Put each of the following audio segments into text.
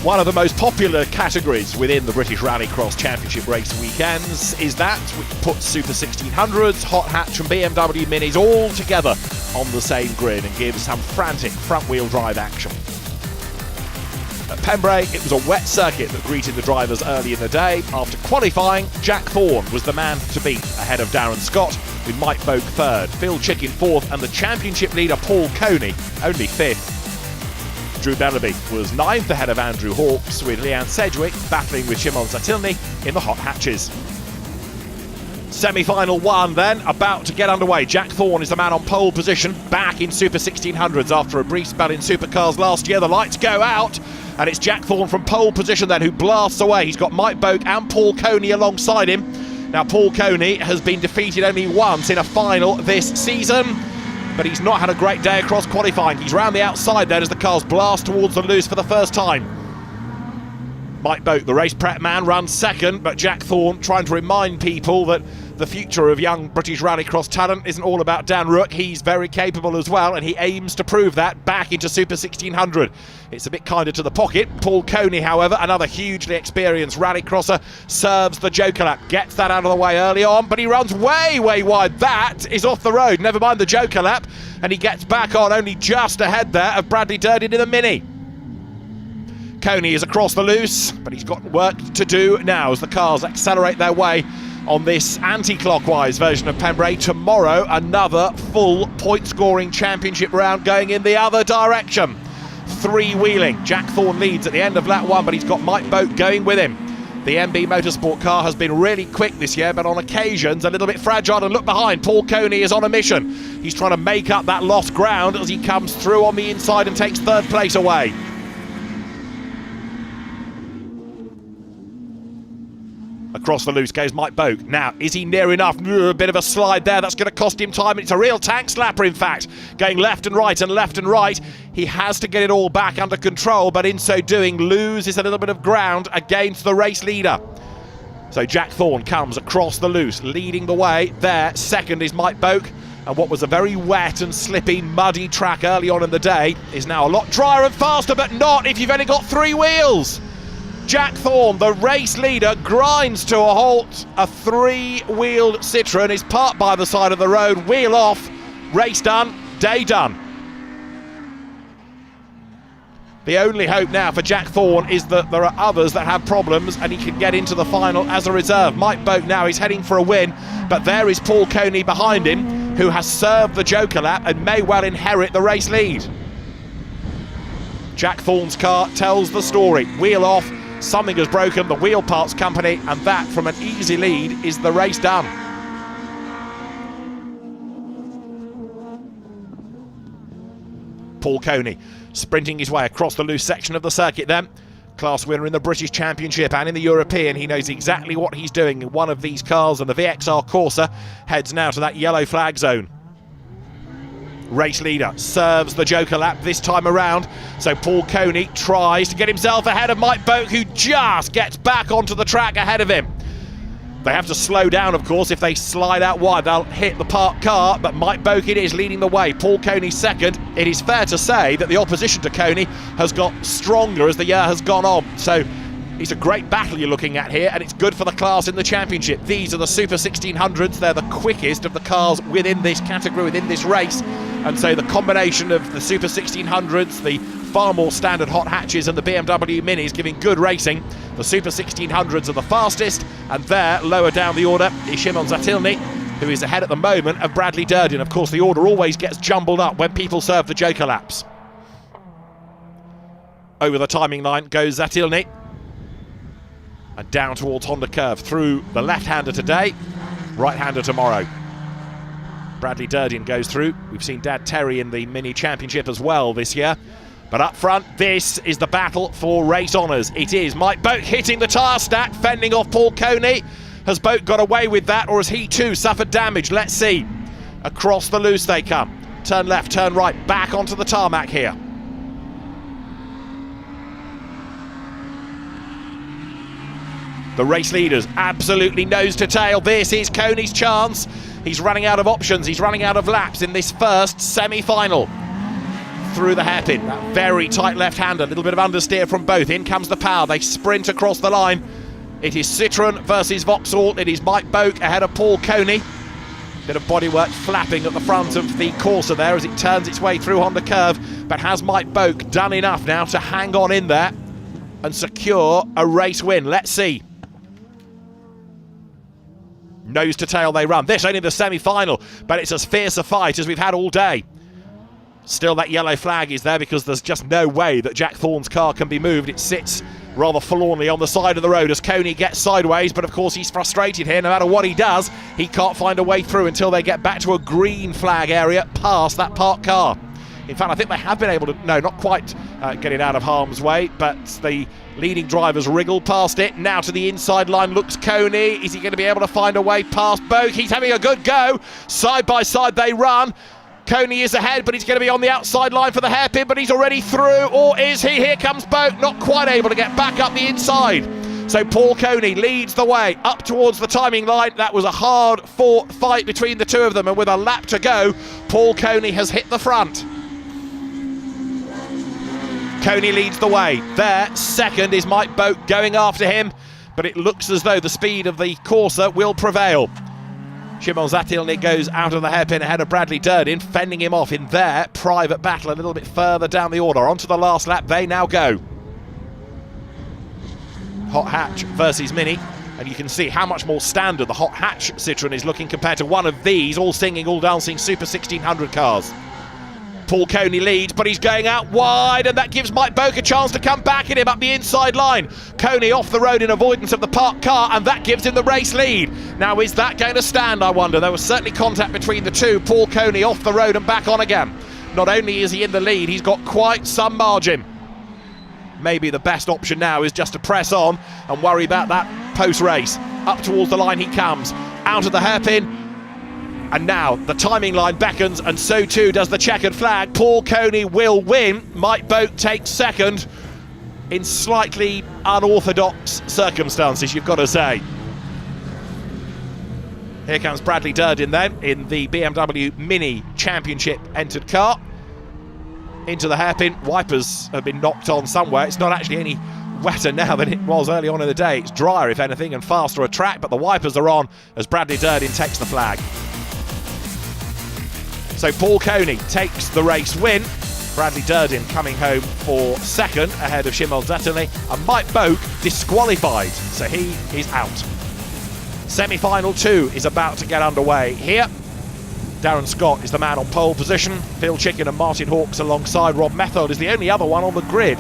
One of the most popular categories within the British Rallycross Championship race weekends is that which puts Super 1600s, hot hatch and BMW Minis all together on the same grid and gives some frantic front-wheel drive action. At Pembrey, it was a wet circuit that greeted the drivers early in the day. After qualifying, Jack Thorne was the man to beat, ahead of Darren Scott, with Mike Boak third, Phil Chicken fourth, and the championship leader Paul Coney only fifth. Drew Bellaby was ninth ahead of Andrew Hawkes, with Leanne Sedgwick battling with Shimon Zatilny in the hot hatches. Semi-final one then, about to get underway. Jack Thorne is the man on pole position, back in Super 1600s after a brief spell in supercars last year. The lights go out, and it's Jack Thorne from pole position then who blasts away. He's got Mike Boak and Paul Coney alongside him. Now, Paul Coney has been defeated only once in a final this season, but he's not had a great day across qualifying. He's round the outside then as the cars blast towards the loose for the first time. Mike Boak, the race prep man, runs second, but Jack Thorne trying to remind people that the future of young British Rallycross talent isn't all about Dan Rook. He's very capable as well, and he aims to prove that back into Super 1600. It's a bit kinder to the pocket. Paul Coney, however, another hugely experienced rallycrosser, serves the Joker lap, gets that out of the way early on, but he runs way wide. That is off the road, never mind the Joker lap, and he gets back on only just ahead there of Bradley Durden in the Mini. Coney is across the loose, but he's got work to do now as the cars accelerate their way on this anti-clockwise version of Pembrey. Tomorrow, another full point-scoring championship round going in the other direction. Three-wheeling. Jack Thorne leads at the end of lap one, but he's got Mike Boak going with him. The MB Motorsport car has been really quick this year, but on occasions a little bit fragile. And look behind, Paul Coney is on a mission. He's trying to make up that lost ground as he comes through on the inside and takes third place away. Across the loose goes Mike Boak. Now, is he near enough? A bit of a slide there. That's going to cost him time. It's a real tank slapper, in fact. Going left and right and left and right. He has to get it all back under control, but in so doing, loses a little bit of ground against the race leader. So Jack Thorne comes across the loose, leading the way. There, second is Mike Boak. And what was a very wet and slippy, muddy track early on in the day is now a lot drier and faster, but not if you've only got three wheels. Jack Thorne, the race leader, grinds to a halt. A three-wheeled Citroën is parked by the side of the road. Wheel off, race done, day done. The only hope now for Jack Thorne is that there are others that have problems and he can get into the final as a reserve. Mike Boak now is heading for a win, but there is Paul Coney behind him, who has served the Joker lap and may well inherit the race lead. Jack Thorne's car tells the story. Wheel off, something has broken, the wheel parts company, and that from an easy lead is the race done. Paul Coney sprinting his way across the loose section of the circuit then. Class winner in the British Championship and in the European. He knows exactly what he's doing in one of these cars, and the VXR Corsa heads now to that yellow flag zone. Race leader serves the Joker lap this time around, so Paul Coney tries to get himself ahead of Mike Boak, who just gets back onto the track ahead of him. They have to slow down, of course. If they slide out wide, they'll hit the parked car, but Mike Boak it is leading the way. Paul Coney second. It is fair to say that the opposition to Coney has got stronger as the year has gone on, so it's a great battle you're looking at here, and it's good for the class in the championship. These are the Super 1600s. They're the quickest of the cars within this category, within this race. And so the combination of the Super 1600s, the far more standard hot hatches, and the BMW Minis giving good racing. The Super 1600s are the fastest, and there, lower down the order, is Shimon Zatilny, who is ahead at the moment of Bradley Durden. Of course, the order always gets jumbled up when people serve the Joker laps. Over the timing line goes Zatilny. And down towards Honda Curve through the left-hander today, right-hander tomorrow. Bradley Durden goes through. We've seen Dad Terry in the Mini Championship as well this year. But up front, this is the battle for race honours. It is Mike Boak hitting the tyre stack, fending off Paul Coney. Has Boak got away with that, or has he too suffered damage? Let's see. Across the loose they come. Turn left, turn right, back onto the tarmac here. The race leaders absolutely nose to tail. This is Coney's chance. He's running out of options. He's running out of laps in this first semi-final. through the hairpin. That very tight left-hander, a little bit of understeer from both. In comes the power, they sprint across the line. It is Citroën versus Vauxhall. It is Mike Boak ahead of Paul Coney. Bit of bodywork flapping at the front of the Corsa there as it turns its way through on the curve. But has Mike Boak done enough now to hang on in there and secure a race win? Let's see. Nose to tail they run. This only the semi-final, but it's as fierce a fight as we've had all day. Still, that yellow flag is there because there's just no way that Jack Thorne's car can be moved. It sits rather forlornly on the side of the road as Coney gets sideways, but of course he's frustrated here. No matter what he does, he can't find a way through until they get back to a green flag area past that parked car. In fact, I think they have been able to, no, not quite get it out of harm's way, but the leading drivers wriggle past it. Now to the inside line looks Coney. Is he going to be able to find a way past Boak? He's having a good go. Side by side they run. Coney is ahead, but he's going to be on the outside line for the hairpin, but he's already through, or is he? Here comes Boak, not quite able to get back up the inside. So Paul Coney leads the way up towards the timing line. That was a hard-fought fight between the two of them, and with a lap to go, Paul Coney has hit the front. Coney leads the way. There, second is Mike Boak going after him, but it looks as though the speed of the Corsa will prevail. Szymon Zatilny goes out of the hairpin ahead of Bradley Durden, fending him off in their private battle a little bit further down the order. Onto the last lap they now go. Hot hatch versus Mini, and you can see how much more standard the hot hatch Citroën is looking compared to one of these all singing, all dancing Super 1600 cars. Paul Coney leads, but he's going out wide, and that gives Mike Boak a chance to come back at him up the inside line. Coney off the road in avoidance of the parked car, and that gives him the race lead. Now, is that going to stand, I wonder? There was certainly contact between the two. Paul Coney off the road and back on again. Not only is he in the lead, he's got quite some margin. Maybe the best option now is just to press on and worry about that post-race. Up towards the line he comes, out of the hairpin. And now the timing line beckons, and so too does the checkered flag. Paul Coney will win. Mike Boak takes second in slightly unorthodox circumstances, you've got to say. Here comes Bradley Durden then in the BMW Mini Championship entered car. Into the hairpin. Wipers have been knocked on somewhere. It's not actually any wetter now than it was early on in the day. It's drier, if anything, and faster a track, but the wipers are on as Bradley Durden takes the flag. So Paul Coney takes the race win. Bradley Durden coming home for second ahead of Szymon Zatilny, and Mike Boak disqualified, so he is out. Semi-final 2 is about to get underway here. Darren Scott is the man on pole position. Phil Chicken and Martin Hawkes alongside. Rob Methold is the only other one on the grid.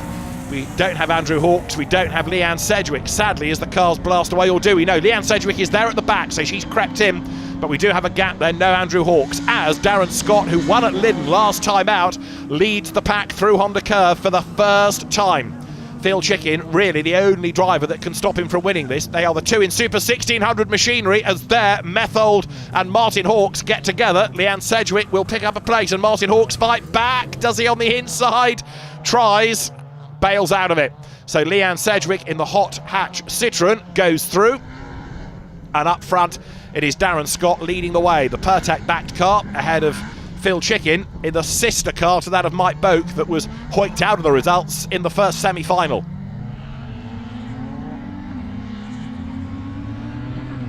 We don't have Andrew Hawkes, we don't have Leanne Sedgwick, sadly, as the cars blast away, or do we? No, Leanne Sedgwick is there at the back, so she's crept in. But we do have a gap there, no Andrew Hawkes, as Darren Scott, who won at Lyddon last time out, leads the pack through Honda Curve for the first time. Phil Chicken, really the only driver that can stop him from winning this. They are the two in Super 1600 machinery, as there, Methold and Martin Hawkes get together. Leanne Sedgwick will pick up a place, and Martin Hawkes fight back. Does he on the inside? Tries, bails out of it. So Leanne Sedgwick in the hot hatch Citroën goes through, and up front it is Darren Scott leading the way. The Pertec-backed car ahead of Phil Chicken in the sister car to that of Mike Boak that was hoiked out of the results in the first semi-final.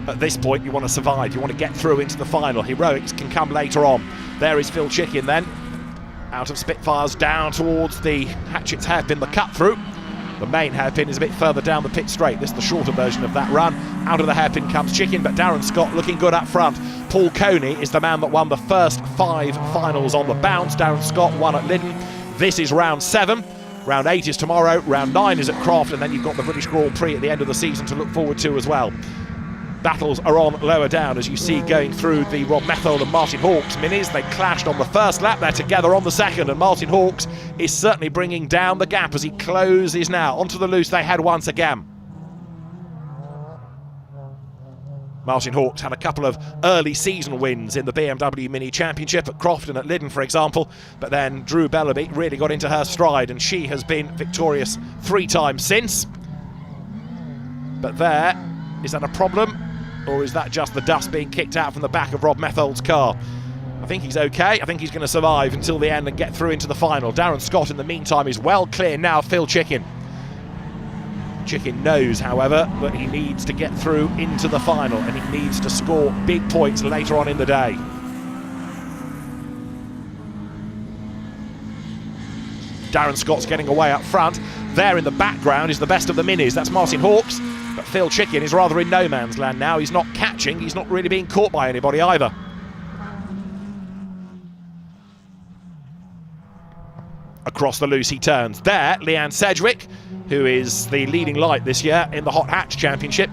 At this point, you want to survive. You want to get through into the final. Heroics can come later on. There is Phil Chicken then. Out of Spitfires down towards the Hatchet's hairpin, the cut-through. The main hairpin is a bit further down the pit straight. This is the shorter version of that run. Out of the hairpin comes Chicken, but Darren Scott looking good up front. Paul Coney is the man that won the first 5 finals on the bounce. Darren Scott won at Lyddon. This is round 7. Round 8 is tomorrow. Round 9 is at Croft, and then you've got the British Grand Prix at the end of the season to look forward to as well. Battles are on lower down, as you see going through the Rob Methold and Martin Hawkes minis. They clashed on the first lap, they're together on the second, and Martin Hawkes is certainly bringing down the gap as he closes now. Onto the loose they head once again. Martin Hawkes had a couple of early season wins in the BMW Mini Championship at Croft and at Lyddon, for example, but then Drew Bellaby really got into her stride, and she has been victorious 3 times since. But there, is that a problem? Or is that just the dust being kicked out from the back of Rob Methold's car? I think he's okay. I think he's going to survive until the end and get through into the final. Darren Scott, in the meantime, is well clear now. Phil Chicken. Chicken knows, however, that he needs to get through into the final, and he needs to score big points later on in the day. Darren Scott's getting away up front. There in the background is the best of the minis. That's Martin Hawks. But Phil Chicken is rather in no man's land now. He's not catching. He's not really being caught by anybody either. Across the loose he turns. There, Leanne Sedgwick, who is the leading light this year in the Hot Hatch Championship.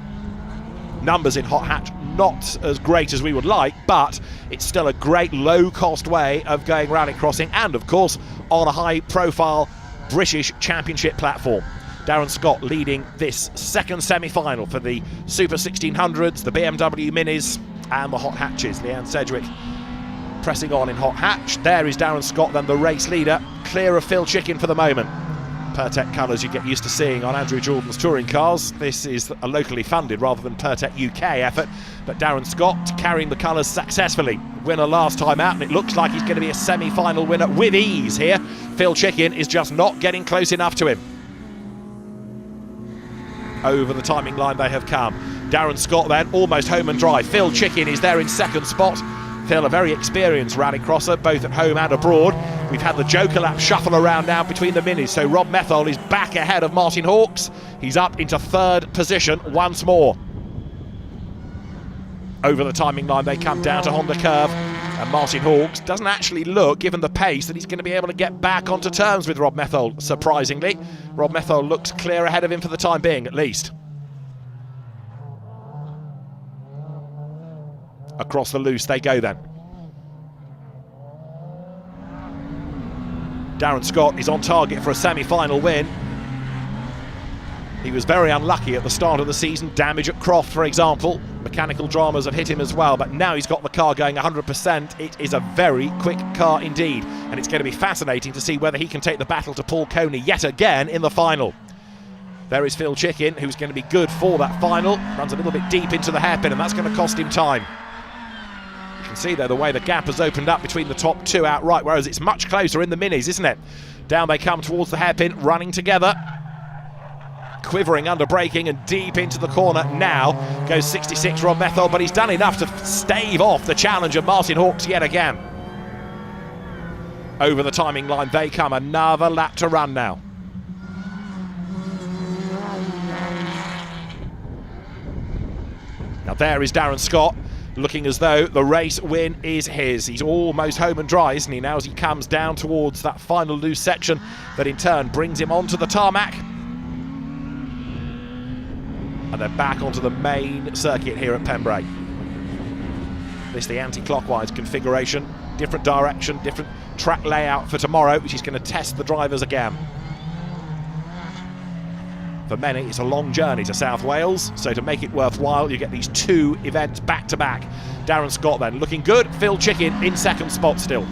Numbers in Hot Hatch not as great as we would like, but it's still a great low-cost way of going rallycrossing, and of course on a high-profile British Championship platform. Darren Scott leading this second semi-final for the Super 1600s, the BMW Minis and the Hot Hatches. Leanne Sedgwick pressing on in Hot Hatch. There is Darren Scott, then the race leader, clear of Phil Chicken for the moment. Pertec colours you get used to seeing on Andrew Jordan's touring cars. This is a locally funded rather than Pertec UK effort, but Darren Scott carrying the colours successfully. Winner last time out, and it looks like he's going to be a semi-final winner with ease here. Phil Chicken is just not getting close enough to him. Over the timing line they have come. Darren Scott then almost home and dry. Phil Chicken is there in second spot. Phil, a very experienced rallycrosser, both at home and abroad. We've had the Joker lap shuffle around now between the minis, so Rob Methol is back ahead of Martin Hawks. He's up into third position once more. Over the timing line they come down to Honda Curve, and Martin Hawks doesn't actually look, given the pace, that he's going to be able to get back onto terms with Rob Methol, surprisingly. Rob Methol looks clear ahead of him for the time being, at least. Across the loose they go then. Darren Scott is on target for a semi-final win. He was very unlucky at the start of the season. Damage at Croft, for example. Mechanical dramas have hit him as well, but now he's got the car going 100%. It is a very quick car indeed, and it's going to be fascinating to see whether he can take the battle to Paul Coney yet again in the final. There is Phil Chicken, who's going to be good for that final. Runs a little bit deep into the hairpin, and that's going to cost him time. You can see there the way the gap has opened up between the top two outright, whereas it's much closer in the minis, isn't it? Down they come towards the hairpin, running together. Quivering under braking and deep into the corner. Now goes 66 Rob Methol, but he's done enough to stave off the challenge of Martin Hawks yet again. Over the timing line they come, another lap to run now. Now there is Darren Scott, looking as though the race win is his. He's almost home and dry, isn't he, now, as he comes down towards that final loose section that in turn brings him onto the tarmac. And then back onto the main circuit here at Pembrey. This the anti-clockwise configuration, different direction, different track layout for tomorrow, which is going to test the drivers again. For many, it's a long journey to South Wales, so to make it worthwhile, you get these two events back to back. Darren Scott then looking good. Phil Chicken in second spot still.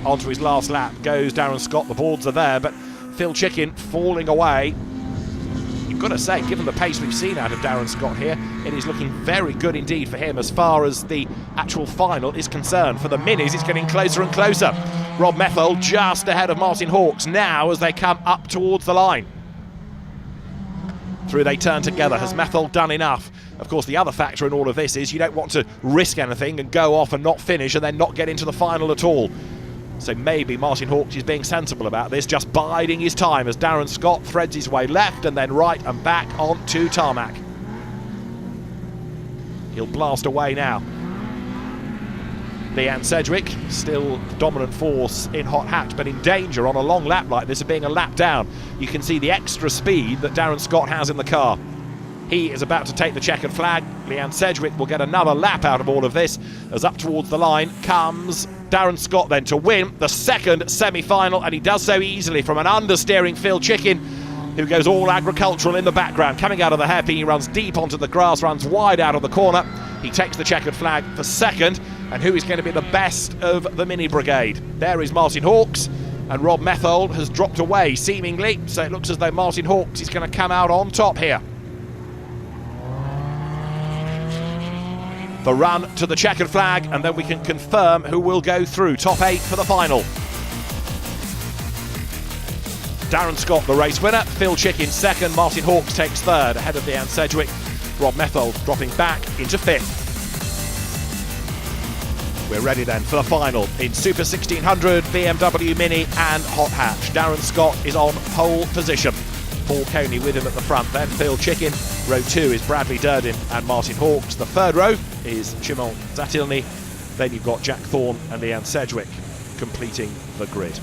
Onto his last lap goes Darren Scott. The boards are there, but Phil Chicken falling away. You've got to say, given the pace we've seen out of Darren Scott here, it is looking very good indeed for him as far as the actual final is concerned. For the minis, it's getting closer and closer. Rob Methol just ahead of Martin Hawks now as they come up towards the line. Through they turn together. Has Methol done enough? Of course, the other factor in all of this is you don't want to risk anything and go off and not finish and then not get into the final at all. So maybe Martin Hawks is being sensible about this, just biding his time as Darren Scott threads his way left and then right and back onto tarmac. He'll blast away now. Leanne Sedgwick, still dominant force in Hot Hatch, but in danger on a long lap like this of being a lap down. You can see the extra speed that Darren Scott has in the car. He is about to take the checkered flag. Leanne Sedgwick will get another lap out of all of this as up towards the line comes Darren Scott then to win the second semi-final, and he does so easily from an understeering Phil Chicken, who goes all agricultural in the background. Coming out of the hairpin, he runs deep onto the grass, runs wide out of the corner. He takes the checkered flag for second, and who is going to be the best of the mini brigade? There is Martin Hawks, and Rob Methol has dropped away seemingly, so it looks as though Martin Hawks is going to come out on top here. the run to the checkered flag, and then we can confirm who will go through. Top 8 for the final. Darren Scott, the race winner. Phil Chick in second. Martin Hawks takes third, ahead of Leanne Sedgwick. Rob Methold dropping back into fifth. We're ready then for the final in Super 1600, BMW Mini and Hot Hatch. Darren Scott is on pole position. Paul Coney with him at the front, then Phil Chicken. Row 2 is Bradley Durden and Martin Hawks. The third row is Shimon Zatilny. Then you've got Jack Thorne and Leanne Sedgwick completing the grid.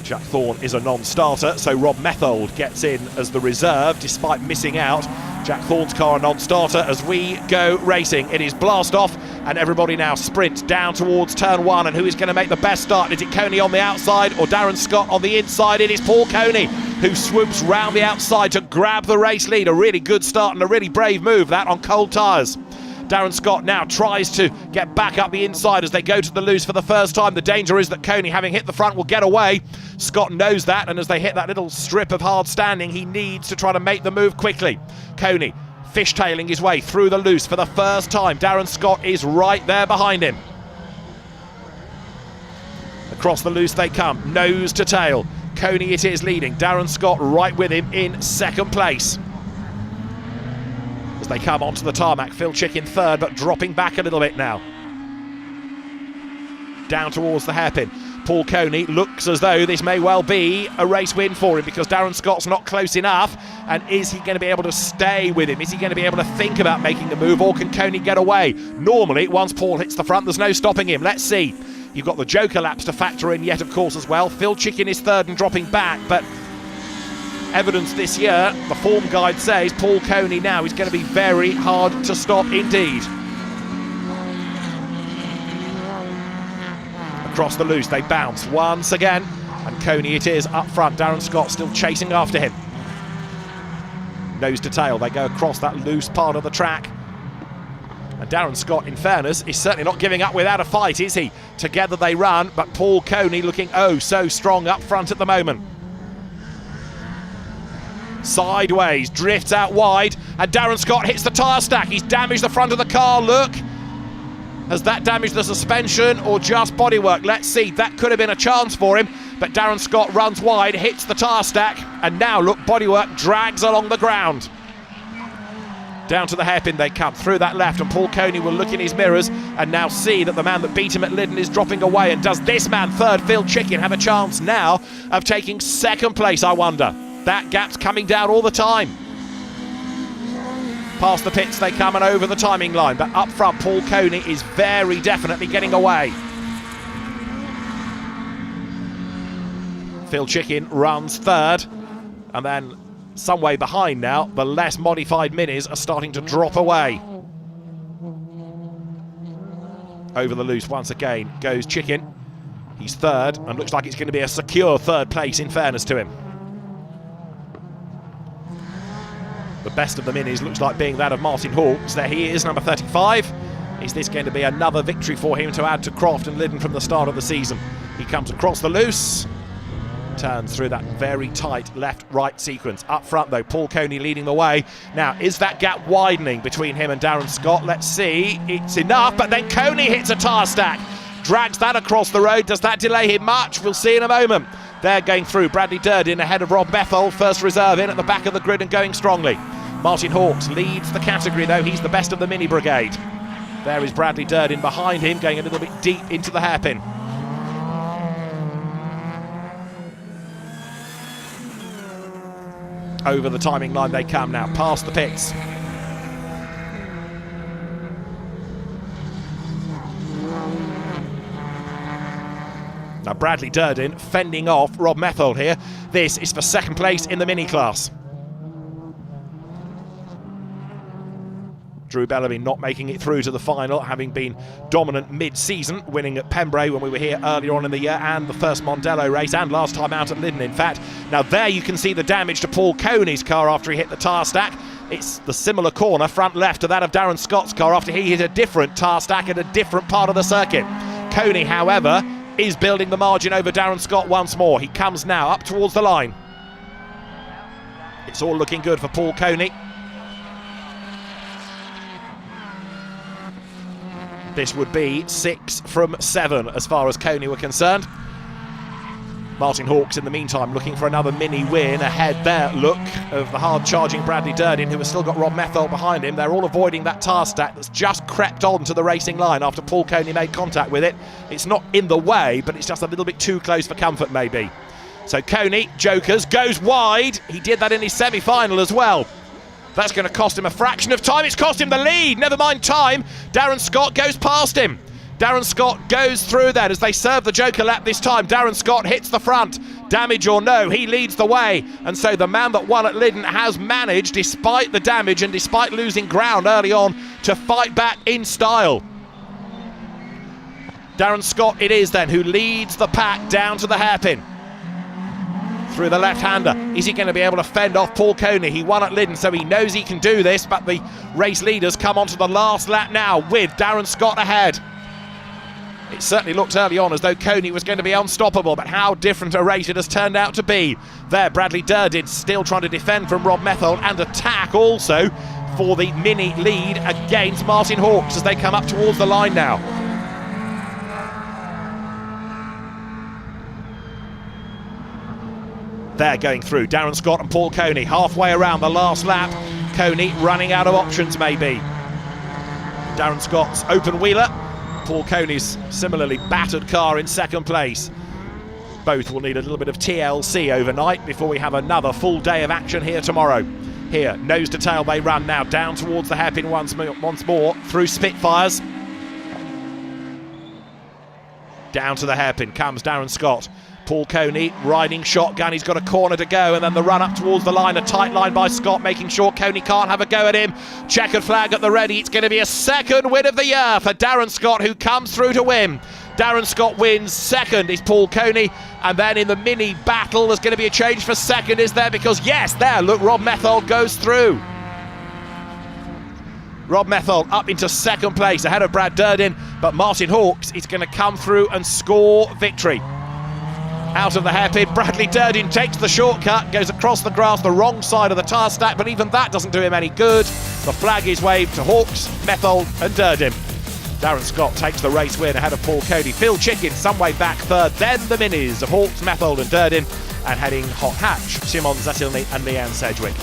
Jack Thorne is a non-starter, so Rob Methold gets in as the reserve despite missing out. Jack Thorne's car a non-starter as we go racing. It is blast off and everybody now sprints down towards turn 1, and who is going to make the best start? Is it Coney on the outside or Darren Scott on the inside? It is Paul Coney who swoops round the outside to grab the race lead. A really good start and a really brave move, that, on cold tyres. Darren Scott now tries to get back up the inside as they go to the loose for the first time. The danger is that Coney, having hit the front, will get away. Scott knows that, and as they hit that little strip of hard standing, he needs to try to make the move quickly. Coney fishtailing his way through the loose for the first time. Darren Scott is right there behind him. Across the loose they come, nose to tail. Coney it is leading, Darren Scott right with him in second place. As they come onto the tarmac, Phil Chick in third, but dropping back a little bit now. Down towards the hairpin. Paul Coney looks as though this may well be a race win for him, because Darren Scott's not close enough. And is he going to be able to stay with him? Is he going to be able to think about making the move, or can Coney get away? Normally, once Paul hits the front, there's no stopping him. Let's see. You've got the Joker laps to factor in yet, of course, as well. Phil Chicken is third and dropping back, but evidence this year, the form guide says Paul Coney now is going to be very hard to stop indeed. Across the loose they bounce once again, and Coney it is up front. Darren Scott still chasing after him. Nose to tail, they go across that loose part of the track. And Darren Scott, in fairness, is certainly not giving up without a fight, is he? Together they run, but Paul Coney looking oh so strong up front at the moment. Sideways, drifts out wide, and Darren Scott hits the tyre stack. He's damaged the front of the car, look. Has that damaged the suspension or just bodywork? Let's see, that could have been a chance for him, but Darren Scott runs wide, hits the tyre stack, and now look, bodywork drags along the ground. Down to the hairpin they come, through that left, and Paul Coney will look in his mirrors and now see that the man that beat him at Lyddon is dropping away. And does this man, third, Phil Chicken, have a chance now of taking second place, I wonder? That gap's coming down all the time. Past the pits they come and over the timing line, but up front Paul Coney is very definitely getting away. Phil Chicken runs third, and then some way behind now, the less modified minis are starting to drop away. Over the loose once again goes Chicken. He's third, and looks like it's going to be a secure third place, in fairness to him. The best of the minis looks like being that of Martin Hawks. There he is, number 35. Is this going to be another victory for him to add to Croft and Lyddon from the start of the season? He comes across the loose, turns through that very tight left-right sequence. Up front though, Paul Coney leading the way. Now, is that gap widening between him and Darren Scott? Let's see. It's enough, but then Coney hits a tyre stack. Drags that across the road. Does that delay him much? We'll see in a moment. They're going through. Bradley Durden ahead of Rob Methold, first reserve in at the back of the grid and going strongly. Martin Hawks leads the category though. He's the best of the mini brigade. There is Bradley Durden behind him, going a little bit deep into the hairpin. Over the timing line they come now, past the pits. Now Bradley Durden fending off Rob Methold here. This is for second place in the mini class. Drew Bellamy not making it through to the final, having been dominant mid-season, winning at Pembrey when we were here earlier on in the year, and the first Mondello race, and last time out at Lyddon, in fact. Now there you can see the damage to Paul Coney's car after he hit the tyre stack. It's the similar corner, front left, to that of Darren Scott's car after he hit a different tyre stack at a different part of the circuit. Coney, however, is building the margin over Darren Scott once more. He comes now up towards the line. It's all looking good for Paul Coney. This would be 6 from 7 as far as Coney were concerned. Martin Hawks, in the meantime, looking for another mini win. Ahead there, look, of the hard-charging Bradley Durden, who has still got Rob Methold behind him. They're all avoiding that tyre stack that's just crept on to the racing line after Paul Coney made contact with it. It's not in the way, but it's just a little bit too close for comfort, maybe. So Coney, Jokers, goes wide. He did that in his semi-final as well. That's going to cost him a fraction of time. It's cost him the lead. Never mind time. Darren Scott goes past him. Darren Scott goes through that as they serve the Joker lap this time. Darren Scott hits the front. Damage or no, he leads the way. And so the man that won at Lyddon has managed, despite the damage and despite losing ground early on, to fight back in style. Darren Scott it is then who leads the pack down to the hairpin. Through the left-hander. Is he going to be able to fend off Paul Coney? He won at Lyddon, so he knows he can do this, but the race leaders come onto the last lap now with Darren Scott ahead. It certainly looked early on as though Coney was going to be unstoppable, but how different a race it has turned out to be. There, Bradley Durden still trying to defend from Rob Methold and attack also for the mini lead against Martin Hawks as they come up towards the line now. They're going through, Darren Scott and Paul Coney, halfway around the last lap. Coney running out of options maybe. Darren Scott's open wheeler. Paul Coney's similarly battered car in second place. Both will need a little bit of TLC overnight before we have another full day of action here tomorrow. Here, nose to tail they run now, down towards the hairpin once more, through Spitfires. Down to the hairpin comes Darren Scott. Paul Coney riding shotgun, he's got a corner to go, and then the run up towards the line, a tight line by Scott, making sure Coney can't have a go at him. Checkered flag at the ready. It's going to be a second win of the year for Darren Scott, who comes through to win. Darren Scott wins. Second is Paul Coney, and then in the mini battle there's going to be a change for second, is there? Because yes, there, look, Rob Methold goes through. Rob Methold up into second place ahead of Brad Durden, but Martin Hawks is going to come through and score victory. Out of the hairpin, Bradley Durden takes the shortcut, goes across the grass, the wrong side of the tyre stack, but even that doesn't do him any good. The flag is waved to Hawks, Methold and Durden. Darren Scott takes the race win ahead of Paul Coney. Phil Chicken some way back third, then the minis of Hawks, Methold and Durden, and heading hot hatch, Simon Zatilny and Leanne Sedgwick.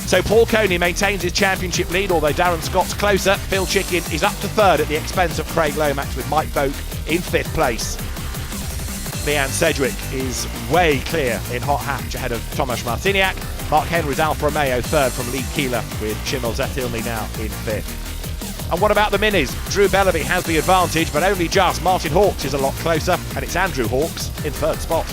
So Paul Coney maintains his championship lead, although Darren Scott's closer. Phil Chicken is up to third at the expense of Craig Lomax, with Mike Boak in fifth place. Leanne Sedgwick is way clear in hot hatch ahead of Tomasz Martiniak. Mark Henry's Alfa Romeo third from Lee Keeler, with Chimel Zatilny now in fifth. And what about the minis? Drew Bellaby has the advantage, but only just. Martin Hawks is a lot closer, and it's Andrew Hawks in third spot.